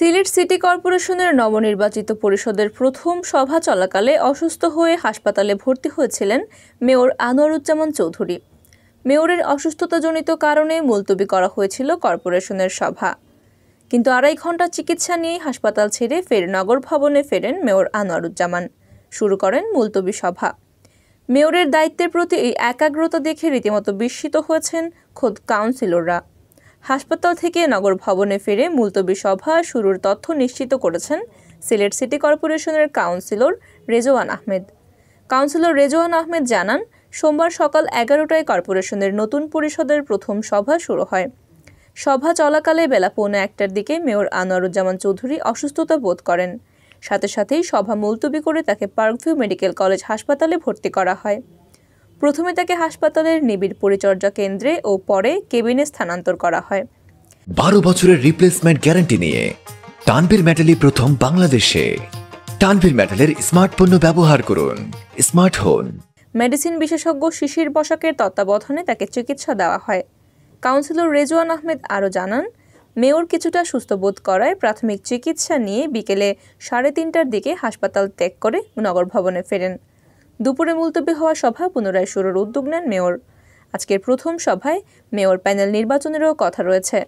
Sylhet city কর্পোরেশনের নবনির্বাচিত পরিষদের প্রথম সভা চলাকালে অসুস্থ হয়ে হাসপাতালে ভর্তি হয়েছিলেন মেয়র আনোয়ারুজ্জামান চৌধুরী। মেয়রের অসুস্থতাজনিত কারণে মুলতবি করা হয়েছিল কর্পোরেশনের সভা, কিন্তু 2.5 ঘন্টা চিকিৎসা নিয়ে হাসপাতাল ছেড়ে ফের নগর ভবনে ফেরেন মেয়র আনোয়ারুজ্জামান। শুরু করেন মুলতবি সভা। মেয়রের দায়িত্বের প্রতি এই একাগ্রতা দেখে রীতিমতো বিস্মিত হয়েছেন খোদ কাউন্সিলররা। হাসপাতাল থেকে নগর ভবনে ফিরে মুলতবি সভা শুরুর তথ্য নিশ্চিত করেছেন সিলেট সিটি কর্পোরেশনের কাউন্সিলর রেজওয়ান আহমেদ। কাউন্সিলর রেজওয়ান আহমেদ জানান, সোমবার সকাল 11টায় কর্পোরেশনের নতুন পরিষদের প্রথম সভা শুরু হয়। সভা চলাকালে বেলা 1:15টার দিকে মেয়র আনোয়ারুজ্জামান চৌধুরী অসুস্থতা বোধ করেন। সাথে সাথেই সভা মুলতবি করে তাকে পার্কভিউ মেডিকেল কলেজ হাসপাতালে ভর্তি করা হয়। প্রথমে তাকে হাসপাতালের নিবিড় পরিচর্যা কেন্দ্রে ও পরে কেবিনে স্থানান্তর করা হয়। 12 বছরের রিপ্লেসমেন্ট গ্যারান্টি নিয়ে তানভীর মেটালি প্রথম বাংলাদেশে। তানভীর মেটালের স্মার্ট পণ্য ব্যবহার করুন, স্মার্ট হন। মেডিসিন বিশেষজ্ঞ শিশির বসাকের তত্ত্বাবধানে তাকে চিকিৎসা দেওয়া হয়। কাউন্সিলর রেজওয়ান আহমেদ আরও জানান, মেয়র কিছুটা সুস্থ বোধ করায় প্রাথমিক চিকিৎসা নিয়ে বিকেলে 3:30টার দিকে হাসপাতাল ত্যাগ করে নগর ভবনে ফেরেন। দুপুরে মুলতবি হওয়া সভা পুনরায় শুরুর উদ্যোগ নেন মেয়র। আজকের প্রথম সভায় মেয়র প্যানেল নির্বাচনেরও কথা রয়েছে।